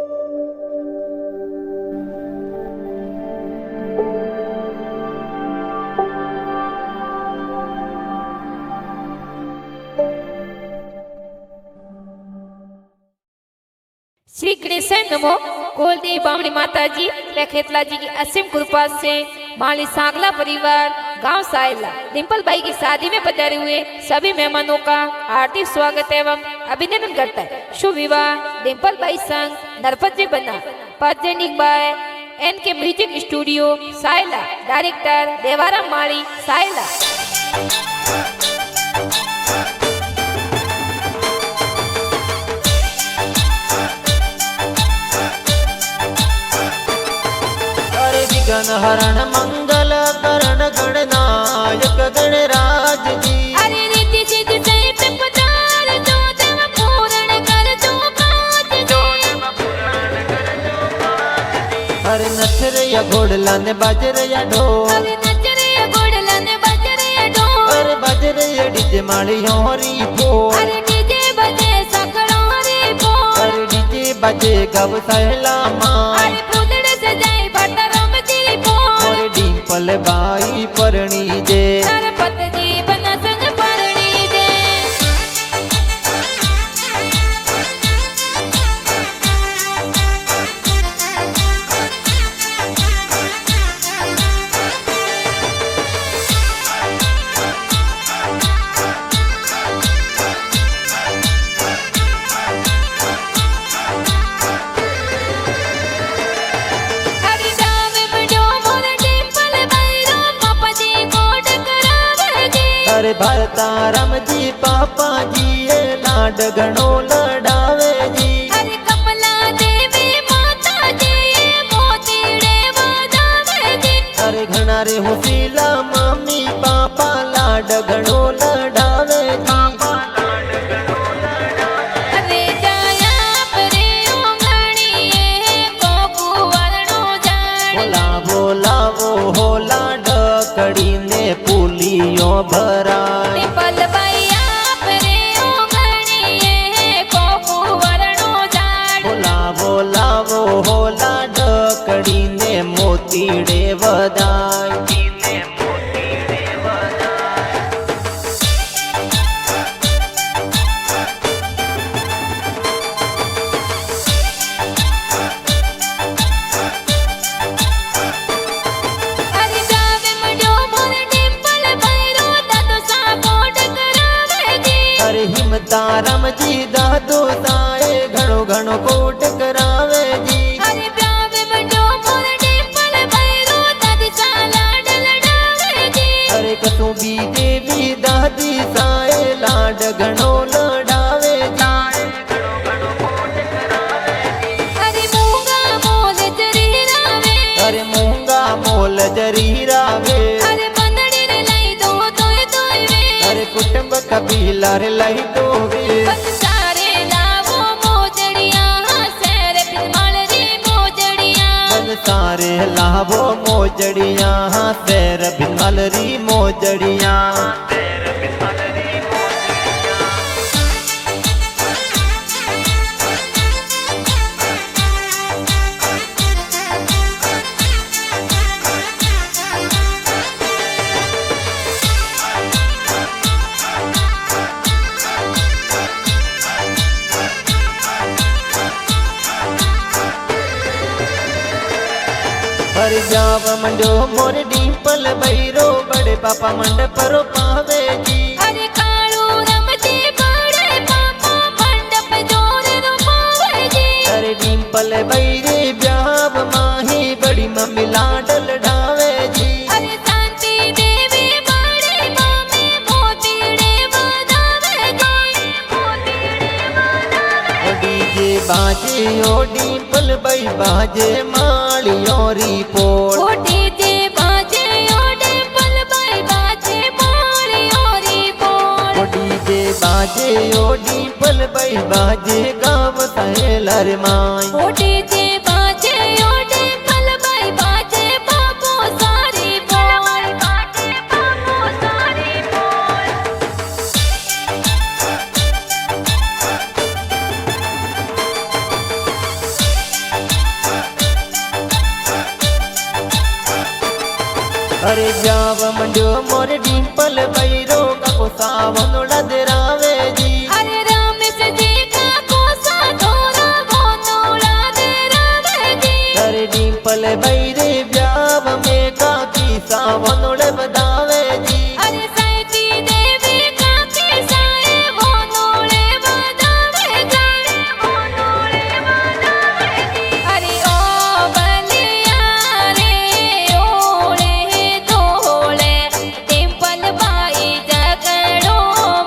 श्री गणेश नमो। कुलदेवी बामणी माता जी व खेतला जी की असीम कृपा से माली सांगला परिवार गांव सायला डिम्पल भाई की शादी में पधारे हुए सभी मेहमानों का हार्दिक स्वागत एवं अभिनंदन करता है। शुभ विवाह डिम्पल भाई संग नरपत जी बना पजेनिक by N K music studio Sayla. Director Devaram Mali Sayla. गण हरण मंगल करण गणनायक गणराज जी। अरे रीति सिद्धि सहित पधार जो देव पूर्ण कर जो काज जी। हरे नथर या घोड़ला ने बाजर या ढोल। अरे नचर या घोड़ला ने बाजर या ढोल। अरे बाजर या डीजे माली होरी बोल। अरे डीजे बजे सकड़ों रे बोल। अरे डीजे बजे गव सहला मां। अरे फूलड़ सजाई भट्टा डिम्पल बाई परणी जे नरपत जी बना संग परणी जे। अरे भरतारम जी पापा जी ये लाड घणो लड़ावे जी। अरे कमला देवी माता जी मोतीड़े बजावे जी। अरे घना रे हुसीला मम्मी पापा लाड घणो लड़ावे जी। अरे जाया परे ओंगणीए को कुंवरनो जान। बोला बोला वो हो लाड कड़ी ने पुलियों भरा। डिम्पल भैया परे ओंगणीए को कुंवरनो जान। बोला बोला वो हो लाड कड़ी ने मोतीड़े वदाई। हिमतारम जी दादो साए घणो घणो कोट करावे जी। अरे ब्यावे बड़ो मोर डिम्पल भैरो दादी सा लाड लड़ावे जी। अरे कसू बी देवी दादी साए लाड घणो लड़ावे जी। अरे मूंगा मोल जरी रावे। अरे मूंगा मोल जरी रावे। अरे मंदड़ी रे लाई दो तोय तोय वे। अरे कुटुंब कबीला रे लाई दो वे। बस सारे लावो मोजड़िया सैर बिनमल री मोजड़िया। बन सारे लावो मोजड़िया सैर बिनमल री मोजड़िया। हर जाव मंडो मोर डिम्पल भैरो बड़े पापा मंडप रो पावे जी। अरे कालू रम जी बड़े पापा मंडप जोर रो पावे जी। अरे डिम्पल भैरे ब्याव माही बड़ी मम्मी लाडल ढावे जी। अरे शांति देवी बड़े मामी मोतीड़े बजावे जी। मोतीड़े बजावे। ओ डीजे बाजे ओ डिम्पल भाई बाजे मालियों री पोल। ओ डीजे बाजे ओ डिम्पल भाई बाजे मालियों री पोल। ओ डीजे बाजे ओ डिम्पल भाई बाजे गाँव सहेलर माई। ओ डीजे बाजे ओ डिम्पल भाई बाजे बाबू सारी बोल। बाजे बाबू सारी बोल। अरे जाव मंडो मोर डिंपल भैरो काको सावनोड़ा दरावे जी अरे रमेश जी का कोसा धोरा बनोड़ा दरावे जी अरे डिंपल भैरे ब्याव में काकी सावनोड़ा बदावे जी अरे सैती देवी का किसाए बनोड़े बदावे जी अरे ओ बलिया रे ओले तोले डिंपल बाई जगड़ो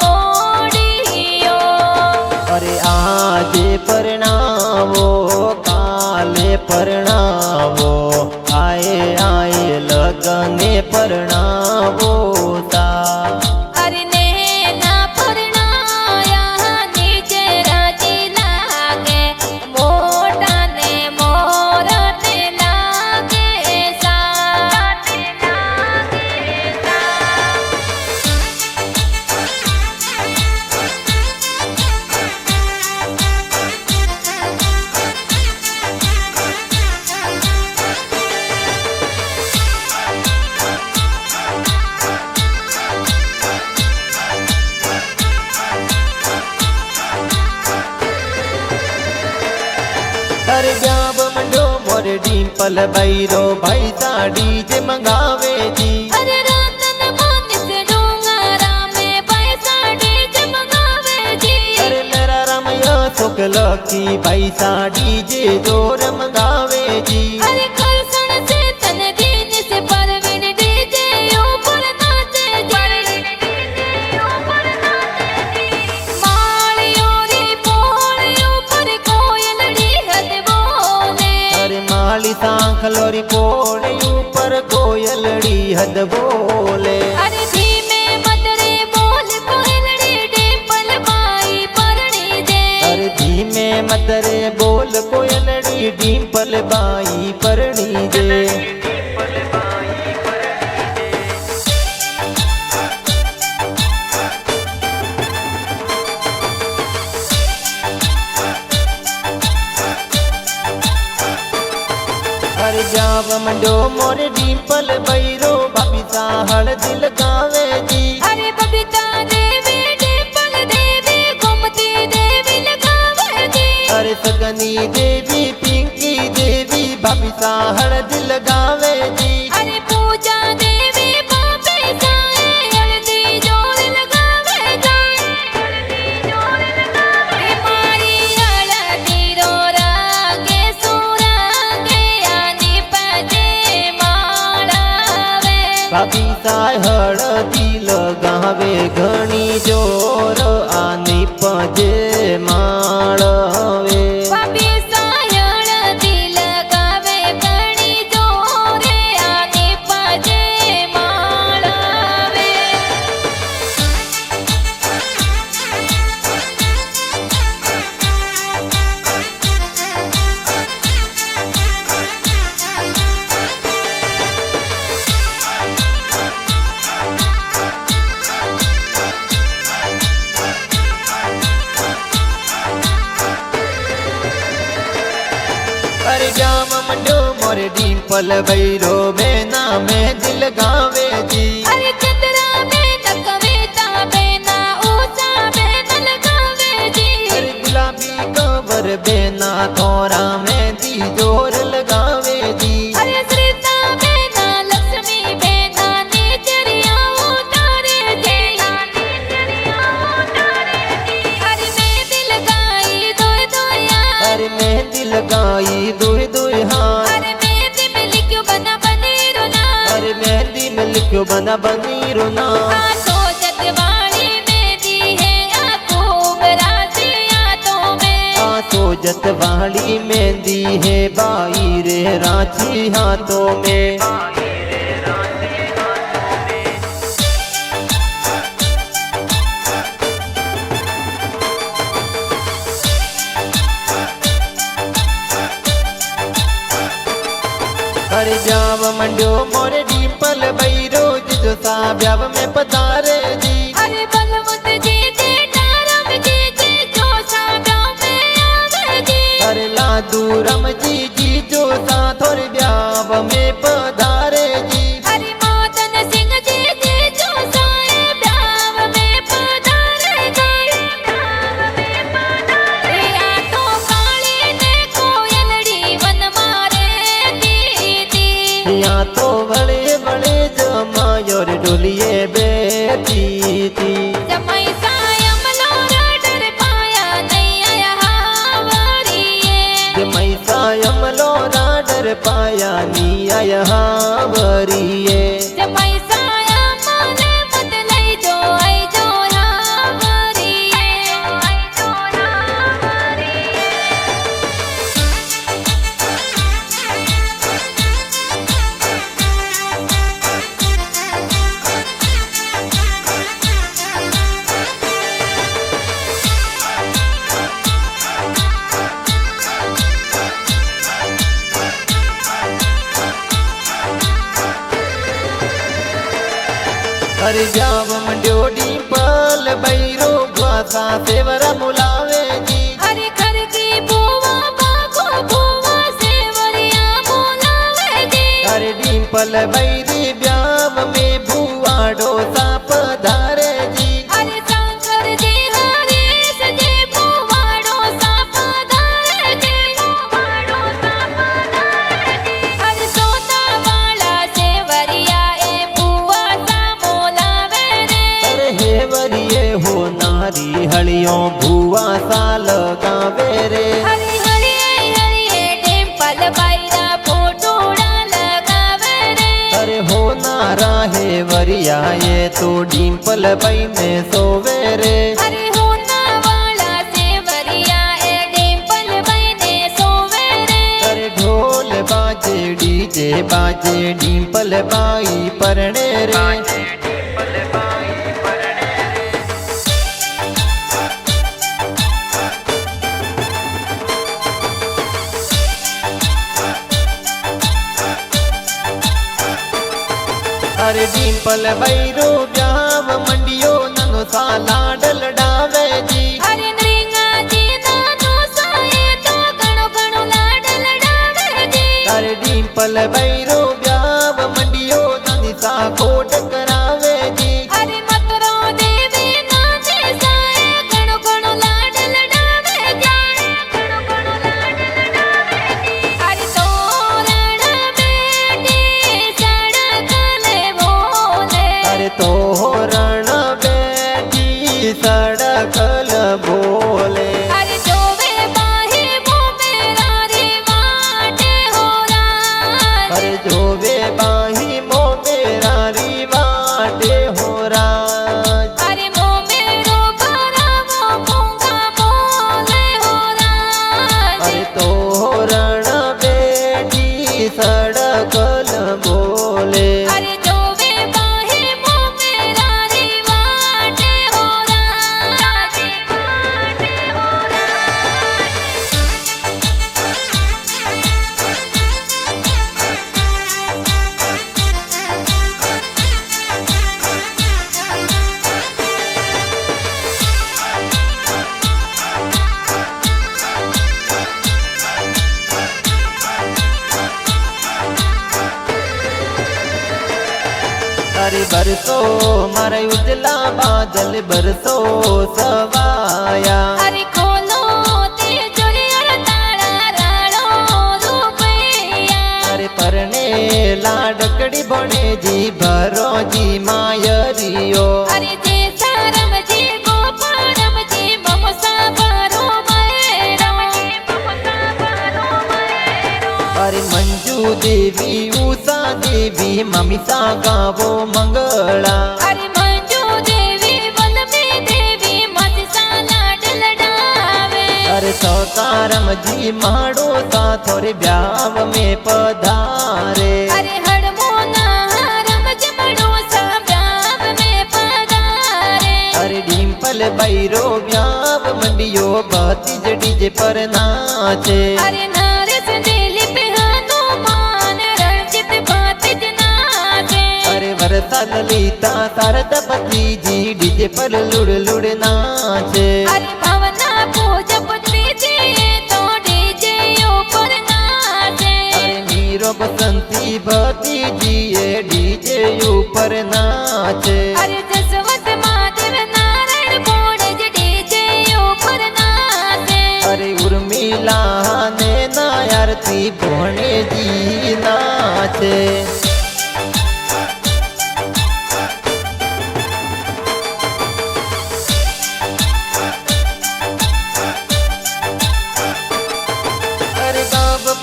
मोड़ियो अरे आज परणावो काले परणावो आए आए लगने परणावो ता अरे नैना परणाया नीचे राजी लागे मोटा ने मोरत लागे सा अरे जाव मंडो मोर डिंपल भैरो भाई साड़ी जे मंगावे जी अरे रतन मानिस डोंगरा में पैसा डीजे मंगावे जी अरे लरा रमया शुक्ल की भाई साड़ी जे जोर मंगावे जी अरे करसण से तन दीन से परवीन डीजे ऊपर नाचे मालियों रे पोलियों पर कोयलड़ी हद बोले अरे माली सांख लोरी पोड़े ऊपर कोयलड़ी हद बोले अरे धीमे मदरे बोल कोयलड़ी डिंपल बाई परणी दे अरे धीमे मतरे बोल कोयलड़ी डिंपल बाई परणी दे अरे जाव मंडो मोर डिंपल भैरो भाभी साहड़ दिल गावे जी अरे बबीता देवी डिंपल देवी गोमती देवी लगावे जी अरे सगनी देवी पिंकी देवी भाभी साहड़ दिल गावे जी अरे पूजा देवी बापे साए हल्दी जोर लगावे जी मारी हल्दी रो रागे सुरागे आनी पजे माड़ावे भाभी साहड़ दिल गावे घणी जोर आनी पजे माळवे बापी सायण दिल गावे घणी जोरे आनी पजे माळावे अरे जाम मंडो मोर डिंपल भैरो बेना में दिल गावे जी अरे चंद्रा में न कविता बेना ऊंचा बेन लगावे जी अरे गुलाबी कवर बेना थोरा में दी जोर लगावे जी अरे श्रीता बेना लक्ष्मी बेना नेचरिया उतारे जी अरे मैं दिल गाई दोय दोया अरे मैं दिल गाई दुई दुई हाथ अरे मेहंदी में लिखो बना बने रोना अरे मेहंदी में लिखो बना बनी रोना आंखों जतवाड़ी मेहंदी है आंखों बराती हाथों में आंसू जतवाड़ी मेहंदी है बाई रे रांची हाथों में अरे जाव मंडो मोर डिंपल भैरो जो सा ब्याव में पधारे जी अरे बलवंत जी दे तारम जी जी जो सागा में आवे जी अरे लादू रम जी जो सा थोर ब्याव में पधारे जी अरे माता बेटी थी। जमाई सायम लो राडर पाया नहीं आया हावरिए। जमाई सायम लो राडर पाया नी आया हावरिए। जमाई सायम ने मत लई जो आई जो हावरिए। आई जो हावरिए। अरे जाव मंड्यो डिंपल बैरो ग्वासा सेवरा मुलावे जी। अरे घर की बुआ बाको बुआ सेवरिया बोलावे जी। अरे डिंपल बैरी ब्याव में भुआ डोसा पधारे जी। अरे शंकर जी हरीश जी बुवाड़ो सा पधारे जी। बुवाड़ो सा पधारे जी। अरे सोता वाला सेवरिया ए बुआ सा बोलावे रे। अरे हेवरिए हो नारी हलियों भुआ साल गावे रे। हरी हरिये हरिये डिंपल बैरा फोटोड़ा लगावे रे। अरे हो नारा हेवरिया ये तो डिंपल बई में सोवे रे। अरे होना वाला सेवरिया ए डिंपल बने सोवे रे। अरे ढोल बाजे डीजे बाजे डिंपल बाई परणे रे। अरे डिंपल बैरो ब्याव मंडियो ननो सा लाडल डावे जी। अरे नृंगा जी नानो साए तो गणो गणो लाड लडावे जी। अरे डिंपल बैरो ब्याव मंडियो ननी सा कोट करावे जी। अरे मतरो देवी नाचे साए गणो गणो लाड लडावे जी। गणो गणो लाड लडावे जी। अरे तोरण बेटी सड़कले बोले। अरे तोरण बेटी सड़कल बोले। अरे जोवे बाहे वो मेरा रे वाटे हो राज। अरे जोवे बाही मो मेरा रिवाटे हो राज। अरे मो मेरो भरा वो मूंगा बोले हो राज। अरे तोरण बेटी सड़कल बोले। अरे जोवे बाहे वो मेरा रे वाटे हो राज। वाटे हो राज। अरे बरसो मारे उजला बादल बरसो सवाया। अरे खोलो ते जोड़िया तारा राड़ो रुपया। अरे परने लाडकड़ी बने जी भरो जी मायरियो। अरे जे सारम जी गोपारम जी ममसा बारो मैरो। ममसा बारो मैरो। अरे मंजू देवी उषा देवी ममिता गावो मंगला। अरे मंजू देवी वल्लभी देवी मतिसा लाड लडावे। अरे सौकारम जी माड़ो सा थोड़े ब्याव में पधारे। अरे हड़मो नारम जमड़ो सा ब्याव में पधारे। अरे डिंपल बैरो ब्याव मंडियो भतीज डीजे पर नाचे। अरे नारस दिलीप हनुमान रणजित भतीज नाचे। अरे वरसा ललिता शारदापति जी डीजे पर लुड़ लुड़ नाचे। अरे भावना पूजा पुत्री जी तो डीजे ऊपर नाचे। अरे मीरो बसंती भतीजी ये डीजे ऊपर नाचे। अरे जसवंत महादेव नारायण बोड़े जी डीजे ऊपर नाचे। अरे उर्मिला ने नायारती भोणे जी नाचे।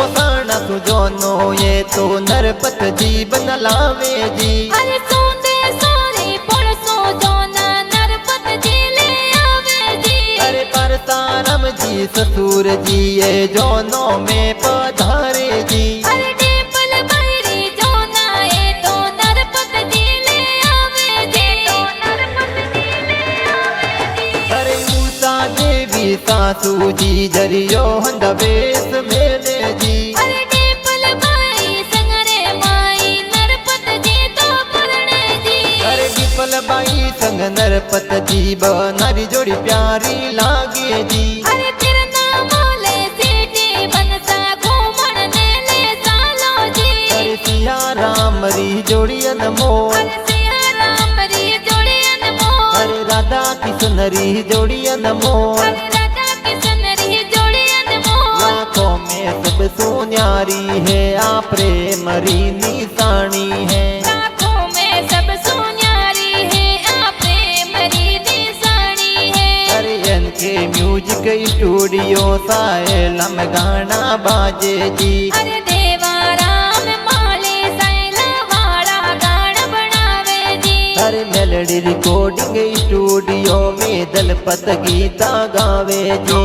पोसाना सुजोनो ये तो नरपत जी बन लावे जी। अरे सोते सोरी पड़सो जोना नरपत जी ले आवे जी। अरे परतारम जी ससुर जी ये जोनो में पधारे जी। अरे डिंपल बैरी जोना ये तो नरपत जी ले आवे जी। अरे मूसा देवी सासू जी जरियो हंद बेस मेले जी। अरे डिंपल बाई संगरे माई नरपत जी तो परणे जी। अरे डिंपल बाई संग नरपत जी बनारी जोड़ी प्यारी लागे जी। अरे तिरना मोले सीटी बनसा घूमण ने ले सालो जी। अरे सिया राम री जोड़ी अनमोल। अरे सिया राम री जोड़ी अनमोल। अरे राधा किशन री जोड़ी अनमोल। अरे राधा किशन री जोड़ी अनमोल। आंखों में सब सोन्यारी है आ प्रेम री निशानी है। आँखों में सब सोन्यारी है आ प्रेम री निशानी है। अरे इनके म्यूजिक स्टूडियो सायलम गाना बाजे जी। अरे देवा राम माले सैला वाला गाना बनावे जी। अरे मेलोडी रिकॉर्डिंग स्टूडियो में दलपत गीता गावे जी।